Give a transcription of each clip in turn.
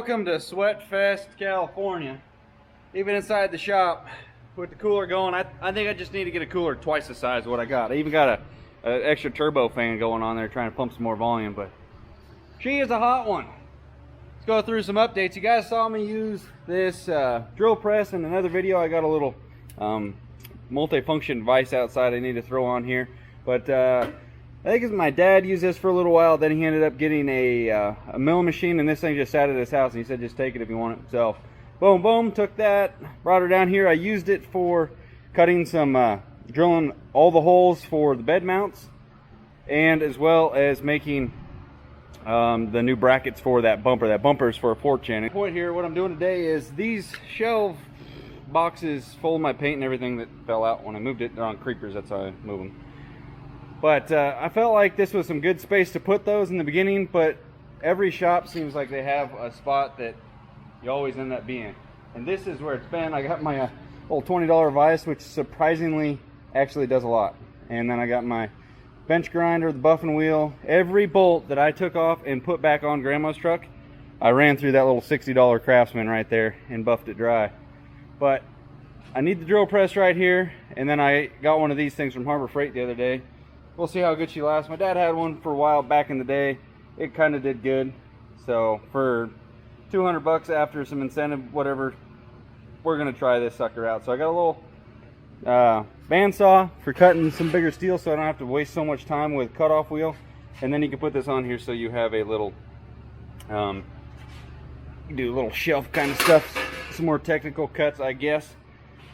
Welcome to Sweat Fest, California. Even inside the shop with the cooler going, I think I just need to get a cooler twice the size of what I got. I even got a extra turbo fan going on there trying to pump some more volume, but she is a hot one. Let's go through some updates. You guys saw me use this drill press in another video. I got a little multi-function vise outside I need to throw on here, but I think my dad used this for a little while. Then he ended up getting a mill machine, and this thing just sat at his house, and he said just take it if you want it. So boom, boom, took that, brought her down here. I used it for cutting some, drilling all the holes for the bed mounts, and as well as making the new brackets for that bumper. That bumper is for a 4-channel. Point here, what I'm doing today is these shelf boxes full of my paint and everything that fell out when I moved it. They're on creepers, that's how I move them. But I felt like this was some good space to put those in the beginning, but every shop seems like they have a spot that you always end up being. And this is where it's been. I got my old $20 vise, which surprisingly actually does a lot. And then I got my bench grinder, the buffing wheel. Every bolt that I took off and put back on Grandma's truck, I ran through that little $60 Craftsman right there and buffed it dry. But I need the drill press right here, and then I got one of these things from Harbor Freight the other day. We'll see how good she lasts. My dad had one for a while back in the day. It kind of did good. So for 200 bucks after some incentive, whatever, we're gonna try this sucker out. So I got a little bandsaw for cutting some bigger steel, so I don't have to waste so much time with cutoff wheel. And then you can put this on here so you have a little, you do a little shelf kind of stuff. Some more technical cuts, I guess.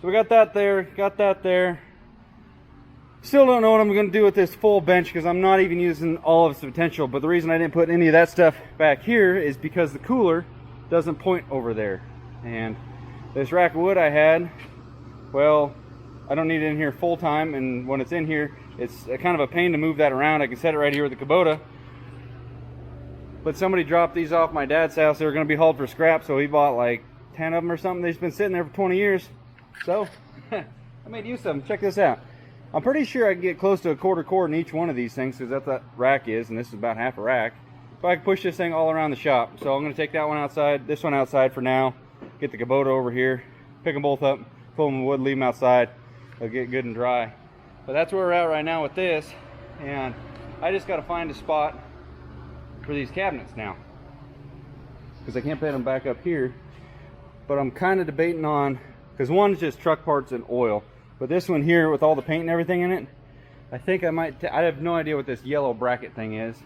So we got that there, got that there. Still don't know what I'm going to do with this full bench because I'm not even using all of its potential. But the reason I didn't put any of that stuff back here is because the cooler doesn't point over there. And this rack of wood I had, well, I don't need it in here full time. And when it's in here, it's kind of a pain to move that around. I can set it right here with the Kubota. But somebody dropped these off my dad's house. They were going to be hauled for scrap, so he bought like 10 of them or something. They've been sitting there for 20 years. So I made use of them. Check this out. I'm pretty sure I can get close to a quarter cord in each one of these things because that's what that rack is, and this is about half a rack. So I can push this thing all around the shop. So I'm going to take that one outside, this one outside for now, get the Kubota over here, pick them both up, pull them in the wood, leave them outside. They'll get good and dry. But that's where we're at right now with this, and I just got to find a spot for these cabinets now because I can't put them back up here. But I'm kind of debating on, because one's just truck parts and oil. But this one here with all the paint and everything in it, I think I might, I have no idea what this yellow bracket thing is.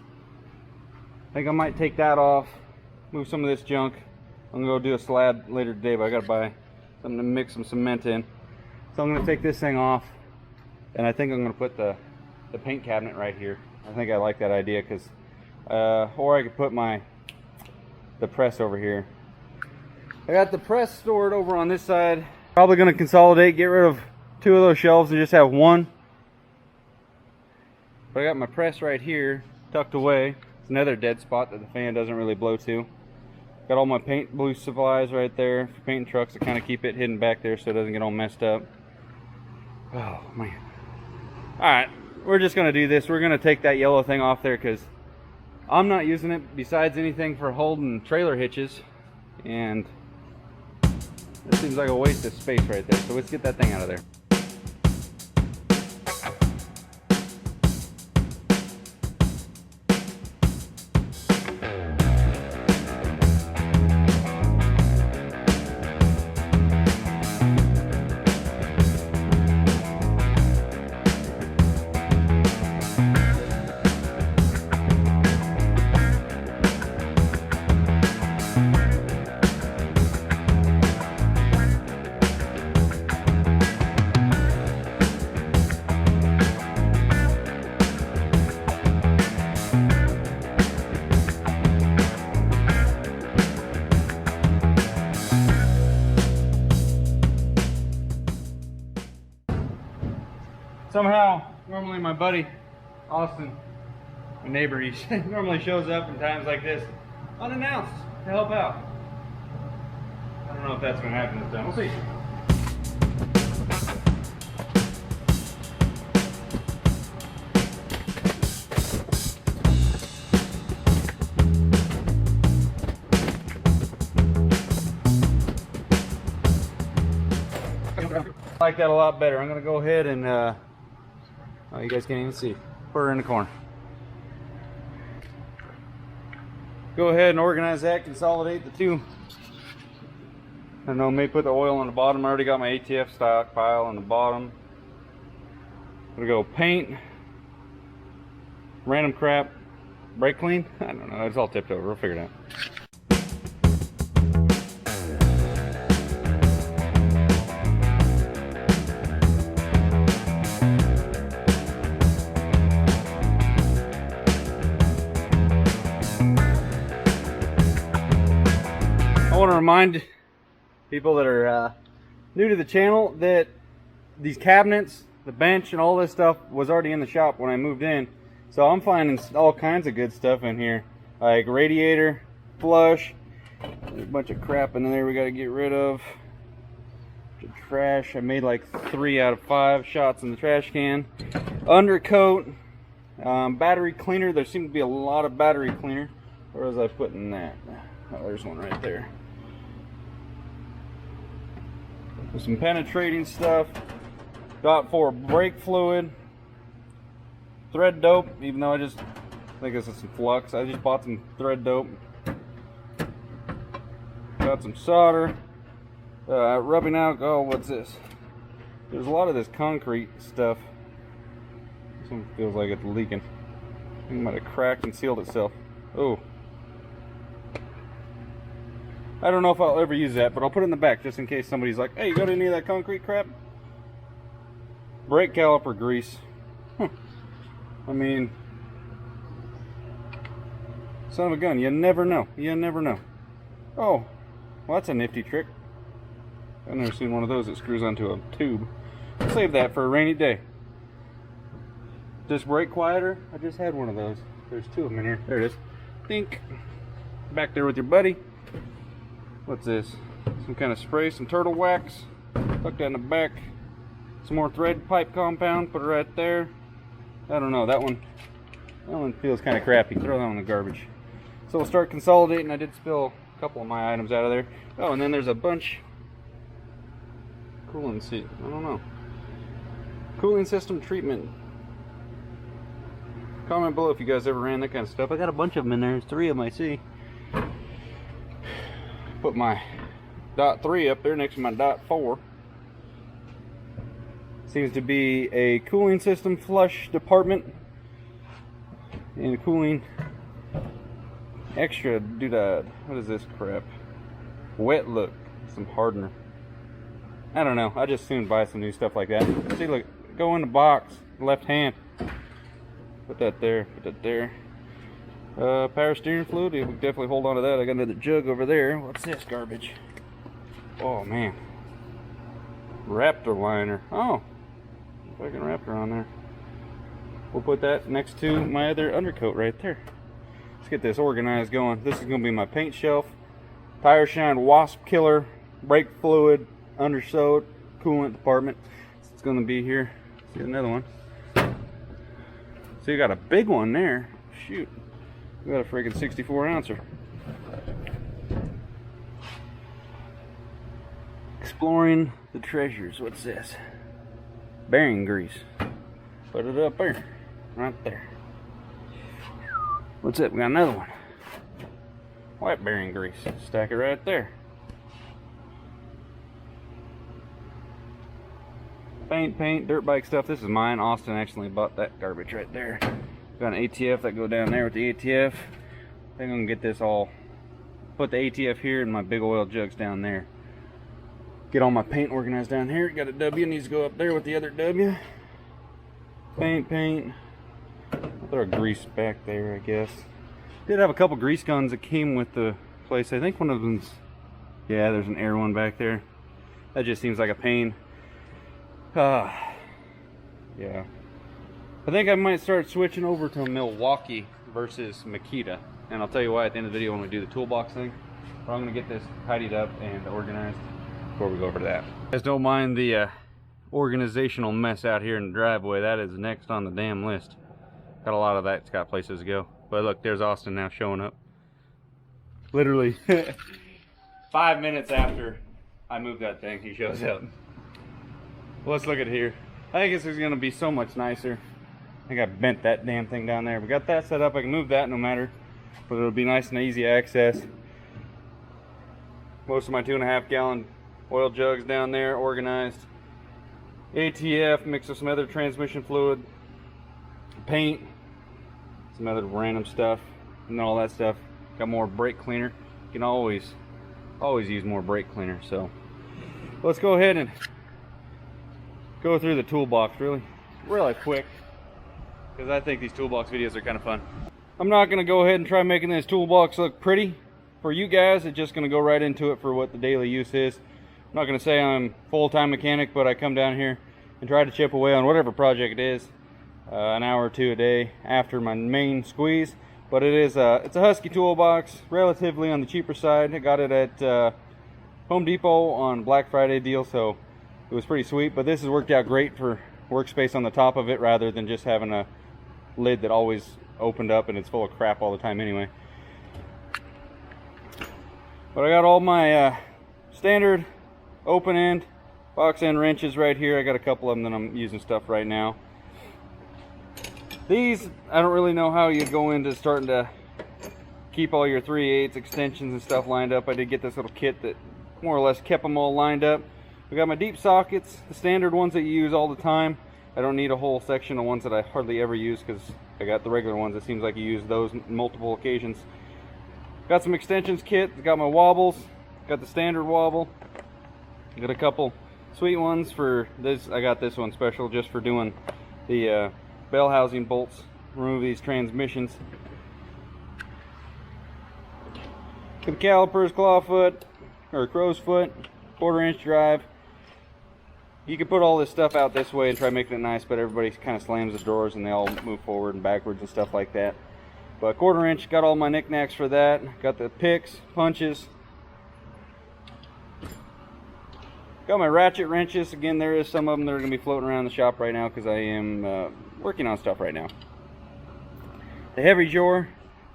I think I might take that off, move some of this junk. I'm gonna go do a slab later today, but I gotta buy something to mix some cement in. So I'm gonna take this thing off, and I think I'm gonna put the paint cabinet right here. I think I like that idea because, or I could put the press over here. I got the press stored over on this side. Probably gonna consolidate, get rid of 2 of those shelves and just have one. But I got my press right here tucked away. It's another dead spot that the fan doesn't really blow to. Got all my paint blue supplies right there for painting trucks to kind of keep it hidden back there so it doesn't get all messed up. Oh man. Alright, we're just gonna do this. We're gonna take that yellow thing off there because I'm not using it besides anything for holding trailer hitches, and it seems like a waste of space right there. So let's get that thing out of there. Somehow, normally my buddy, Austin, my neighbor, he normally shows up in times like this, unannounced, to help out. I don't know if that's going to happen this time. We'll see. I like that a lot better. I'm gonna go ahead and oh, you guys can't even see. Put her in the corner. Go ahead and organize that, consolidate the two. I don't know, maybe put the oil on the bottom. I already got my ATF stockpile on the bottom. I'm gonna go paint, random crap, brake clean. I don't know, it's all tipped over. We'll figure it out. I want to remind people that are new to the channel that these cabinets, the bench, and all this stuff was already in the shop when I moved in. So I'm finding all kinds of good stuff in here, like radiator, flush. There's a bunch of crap in there we got to get rid of. Trash. I made like 3 out of 5 shots in the trash can. Undercoat, battery cleaner. There seemed to be a lot of battery cleaner. Where was I putting that? Oh, there's one right there. With some penetrating stuff. Got for brake fluid. Thread dope, even though I think this is some flux. I just bought some thread dope. Got some solder. Rubbing alcohol. What's this? There's a lot of this concrete stuff. This one feels like it's leaking. It might have cracked and sealed itself. Oh. I don't know if I'll ever use that, but I'll put it in the back just in case somebody's like, hey, you got any of that concrete crap? Brake caliper grease. I mean, son of a gun, you never know. You never know. Oh, well, that's a nifty trick. I've never seen one of those that screws onto a tube. I'll save that for a rainy day. This brake quieter, I just had one of those. There's 2 of them in here. There it is. Think. Back there with your buddy. What's this? Some kind of spray, some turtle wax. Tuck that in the back. Some more thread pipe compound. Put it right there. I don't know. That one feels kind of crappy. Throw that one in the garbage. So we'll start consolidating. I did spill a couple of my items out of there. Oh, and then there's a bunch. Cooling seat. I don't know. Cooling system treatment. Comment below if you guys ever ran that kind of stuff. I got a bunch of them in there. There's 3 of them I see. Put my .3 up there next to my .4. Seems to be a cooling system flush department and a cooling extra doodad. What is this crap? Wet look, some hardener. I don't know. I just soon buy some new stuff like that. See, look, go in the box, left hand. Put that there. Put that there. Power steering fluid, we definitely hold on to that. I got another jug over there. What's this garbage? Oh man, Raptor liner. Oh, fucking Raptor on there. We'll put that next to my other undercoat right there. Let's get this organized going. This is going to be my paint shelf, tire shine, wasp killer, brake fluid, undersoat, coolant department. It's going to be here. Let's get another one. So you got a big one there. Shoot. We got a freaking 64 ouncer. Exploring the treasures. What's this? Bearing grease. Put it up there. Right there. What's it? We got another one. White bearing grease. Stack it right there. Paint, dirt bike stuff. This is mine. Austin actually bought that garbage right there. Got an ATF that go down there with the ATF. I think I'm gonna get this all, put the ATF here and my big oil jugs down there. Get all my paint organized down here. Got a W, needs to go up there with the other W. Paint. I'll throw grease back there, I guess. Did have a couple grease guns that came with the place. I think one of them's, yeah, there's an air one back there. That just seems like a pain. Yeah. I think I might start switching over to Milwaukee versus Makita, and I'll tell you why at the end of the video when we do the toolbox thing. But I'm going to get this tidied up and organized before we go over to that. Guys, don't mind the organizational mess out here in the driveway. That is next on the damn list. Got a lot of that's got places to go. But look, there's Austin now showing up. Literally 5 minutes after I moved that thing, he shows up. Well, let's look at here. I think this is going to be so much nicer. I think I bent that damn thing down there. We got that set up. I can move that no matter, but it'll be nice and easy access. Most of my 2.5 gallon oil jugs down there organized. ATF mixed with some other transmission fluid, paint, some other random stuff, and all that stuff. Got more brake cleaner. You can always use more brake cleaner. So let's go ahead and go through the toolbox really quick, because I think these toolbox videos are kind of fun. I'm not going to go ahead and try making this toolbox look pretty for you guys. It's just going to go right into it for what the daily use is. I'm not going to say I'm full-time mechanic, but I come down here and try to chip away on whatever project it is, an hour or two a day after my main squeeze. But it's a Husky toolbox, relatively on the cheaper side. I got it at Home Depot on Black Friday deal, so it was pretty sweet. But this has worked out great for workspace on the top of it, rather than just having a lid that always opened up and it's full of crap all the time anyway. But I got all my standard open end, box end wrenches right here. I got a couple of them that I'm using stuff right now. These, I don't really know how you go into starting to keep all your 3/8 extensions and stuff lined up. I did get this little kit that more or less kept them all lined up. We got my deep sockets, the standard ones that you use all the time. I don't need a whole section of ones that I hardly ever use, because I got the regular ones. It seems like you use those multiple occasions. Got some extensions kit, got my wobbles, got the standard wobble. Got a couple sweet ones for this. I got this one special just for doing the bell housing bolts, remove these transmissions. Got the calipers, clawfoot, or crow's foot, 1/4 inch drive. You can put all this stuff out this way and try making it nice, but everybody kind of slams the drawers and they all move forward and backwards and stuff like that. But 1/4 inch, got all my knickknacks for that. Got the picks, punches. Got my ratchet wrenches. Again, there is some of them that are going to be floating around the shop right now because I am working on stuff right now. The heavy drawer,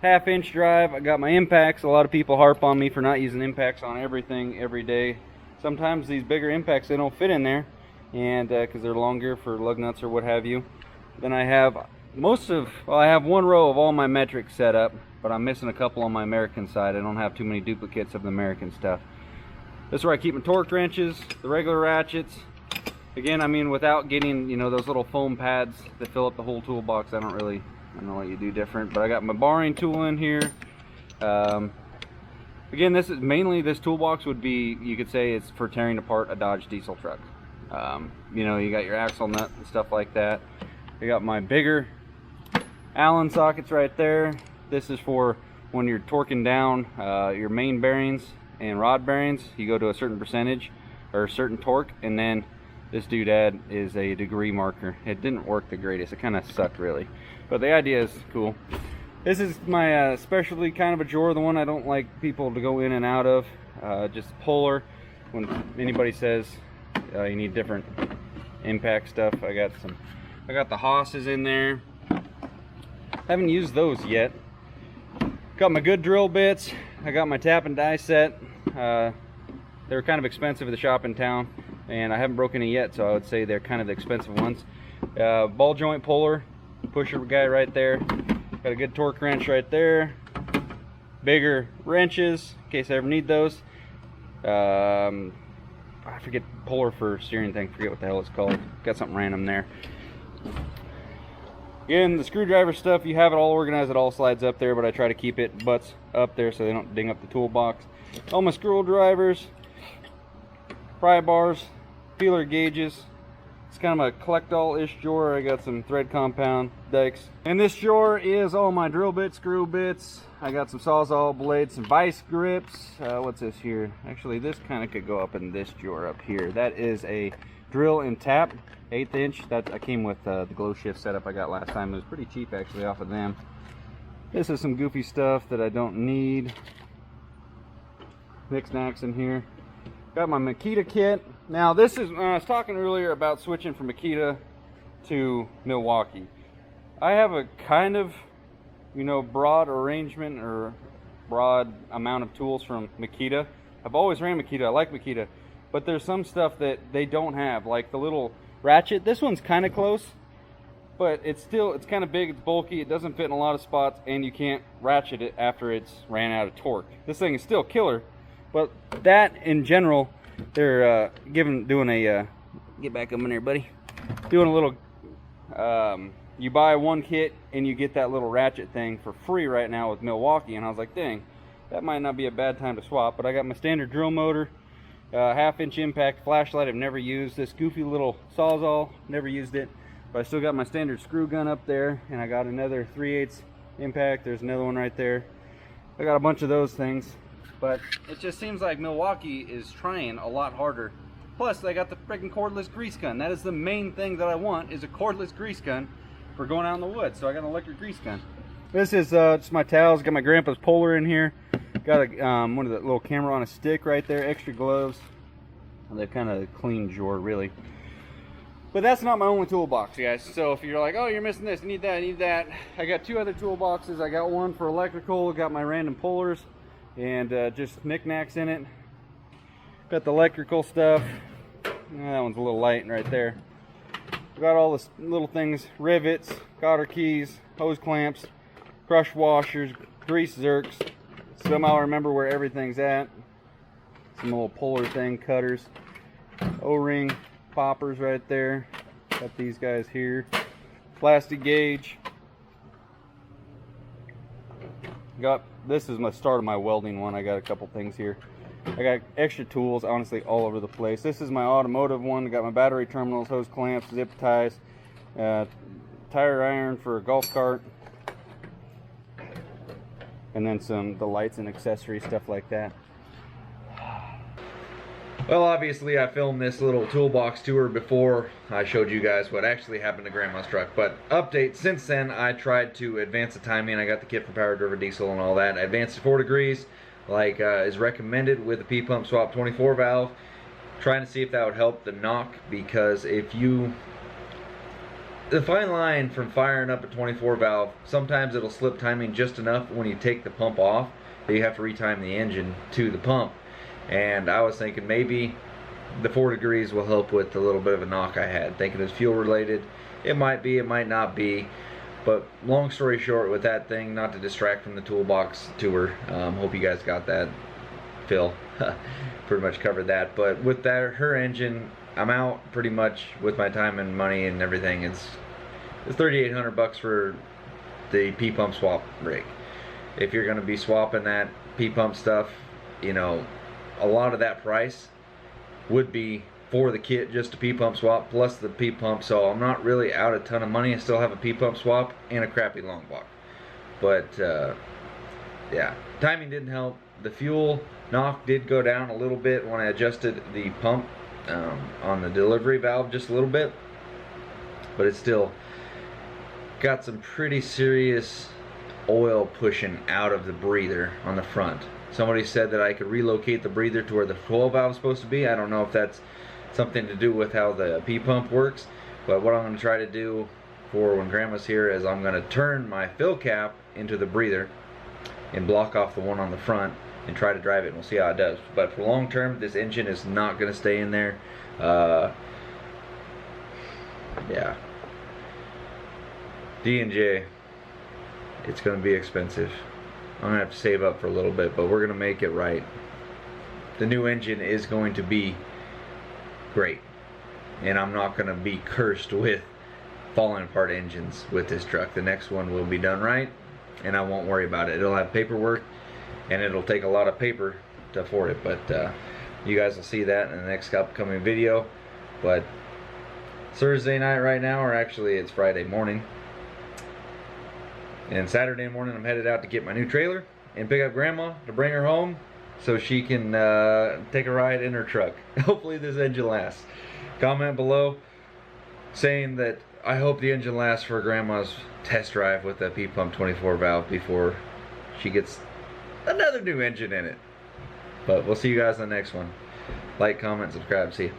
1/2 inch drive. I got my impacts. A lot of people harp on me for not using impacts on everything every day. Sometimes these bigger impacts, they don't fit in there, and because they're longer for lug nuts or what have you. Then I have I have one row of all my metrics set up, but I'm missing a couple on my American side. I don't have too many duplicates of the American stuff. This is where I keep my torque wrenches, the regular ratchets. Again, I mean, without getting, you know, those little foam pads that fill up the whole toolbox, I don't know what you do different. But I got my barring tool in here. Again, this toolbox would be, you could say, it's for tearing apart a Dodge diesel truck. You know, you got your axle nut and stuff like that. I got my bigger Allen sockets right there. This is for when you're torquing down your main bearings and rod bearings. You go to a certain percentage or a certain torque, and then this doodad is a degree marker. It didn't work the greatest. It kind of sucked really, but the idea is cool. This is my specialty kind of a drawer, the one I don't like people to go in and out of. Just puller. When anybody says you need different impact stuff, I got the Hosses in there. Haven't used those yet. Got my good drill bits. I got my tap and die set. They were kind of expensive at the shop in town, and I haven't broken any yet, so I would say they're kind of the expensive ones. Ball joint puller, pusher guy right there. Got a good torque wrench right there. Bigger wrenches in case I ever need those. I forget, puller for steering thing, forget what the hell it's called. Got something random there. Again, the screwdriver stuff, you have it all organized, it all slides up there, but I try to keep it butts up there so they don't ding up the toolbox. All my screwdrivers, pry bars, feeler gauges. It's kind of a collect-all-ish drawer. I got some thread compound dikes. And this drawer is all my drill bits, screw bits. I got some sawzall blades, some vice grips. What's this here? Actually, this kind of could go up in this drawer up here. That is a drill and tap, 1/8 inch. That I came with the glow shift setup I got last time. It was pretty cheap actually off of them. This is some goofy stuff that I don't need. Knickknacks in here. Got my Makita kit. Now this is, I was talking earlier about switching from Makita to Milwaukee. I have a kind of, you know, broad arrangement or broad amount of tools from Makita. I've always ran Makita. I like Makita. but there's some stuff that they don't have, like the little ratchet. This one's kind of close, but it's kind of big, it's bulky, it doesn't fit in a lot of spots, and you can't ratchet it after it's ran out of torque. This thing is still killer, but that in general, they're doing a get back up in there, buddy. Doing a little you buy one kit and you get that little ratchet thing for free right now with Milwaukee, and I was like, dang, that might not be a bad time to swap. But I got my standard drill motor, 1/2-inch impact flashlight I've never used, this goofy little Sawzall, never used it, but I still got my standard screw gun up there, and I got another 3/8 impact. There's another one right there. I got a bunch of those things, but it just seems like Milwaukee is trying a lot harder. Plus, I got the freaking cordless grease gun. That is the main thing that I want, is a cordless grease gun for going out in the woods. So I got an electric grease gun. This is just my towels. Got my grandpa's Polar in here. Got a one of the little camera on a stick right there. Extra gloves. They're kind of clean drawer, really. But that's not my only toolbox, guys. So if you're like, oh, you're missing this, you need that, you need that. I got 2 other toolboxes. I got one for electrical. Got my random pullers and just knickknacks in it. Got the electrical stuff. That one's a little light right there. Got all the little things, rivets, cotter keys, hose clamps, crush washers, grease zerks. Somehow I remember where everything's at. Some little puller thing, cutters, O-ring, poppers right there. Got these guys here. Plastic gauge. This is my start of my welding one. I got a couple things here. I got extra tools, honestly, all over the place. This is my automotive one. I got my battery terminals, hose clamps, zip ties, tire iron for a golf cart, and then the lights and accessory stuff like that. Well, obviously I filmed this little toolbox tour before I showed you guys what actually happened to Grandma's truck. But update, since then I tried to advance the timing. I got the kit from Power Driver Diesel and all that. I advanced to 4 degrees, like is recommended with the P-Pump Swap 24 valve. Trying to see if that would help the knock, because the fine line from firing up a 24 valve, sometimes it'll slip timing just enough when you take the pump off that you have to retime the engine to the pump. And I was thinking maybe the 4 degrees will help with a little bit of a knock I had. Thinking it was fuel related. It might be, it might not be. But long story short with that thing, not to distract from the toolbox tour, hope you guys got that. Phil pretty much covered that. But with that, her engine, I'm out pretty much with my time and money and everything. It's $3,800 for the P-Pump swap rig. If you're going to be swapping that P-Pump stuff, you know, a lot of that price would be for the kit, just a P-Pump swap plus the P-Pump, so I'm not really out a ton of money. I still have a P-Pump swap and a crappy long block. But yeah, timing didn't help. The fuel knock did go down a little bit when I adjusted the pump on the delivery valve just a little bit, but it's still got some pretty serious oil pushing out of the breather on the front. Somebody said that I could relocate the breather to where the 12 valve is supposed to be. I don't know if that's something to do with how the P-Pump works, but what I'm going to try to do for when Grandma's here is I'm going to turn my fill cap into the breather and block off the one on the front and try to drive it, and we'll see how it does. But for long term, this engine is not going to stay in there. Yeah. D&J, it's going to be expensive. I'm going to have to save up for a little bit, but we're going to make it right. The new engine is going to be great, and I'm not going to be cursed with falling apart engines with this truck. The next one will be done right, and I won't worry about it. It'll have paperwork, and it'll take a lot of paper to afford it, but you guys will see that in the next upcoming video. But Thursday night right now, or actually it's Friday morning, and Saturday morning I'm headed out to get my new trailer and pick up Grandma to bring her home so she can take a ride in her truck. Hopefully this engine lasts. Comment below saying that I hope the engine lasts for Grandma's test drive with the P-Pump 24 valve before she gets another new engine in it. But we'll see you guys on the next one. Like, comment, subscribe. See ya.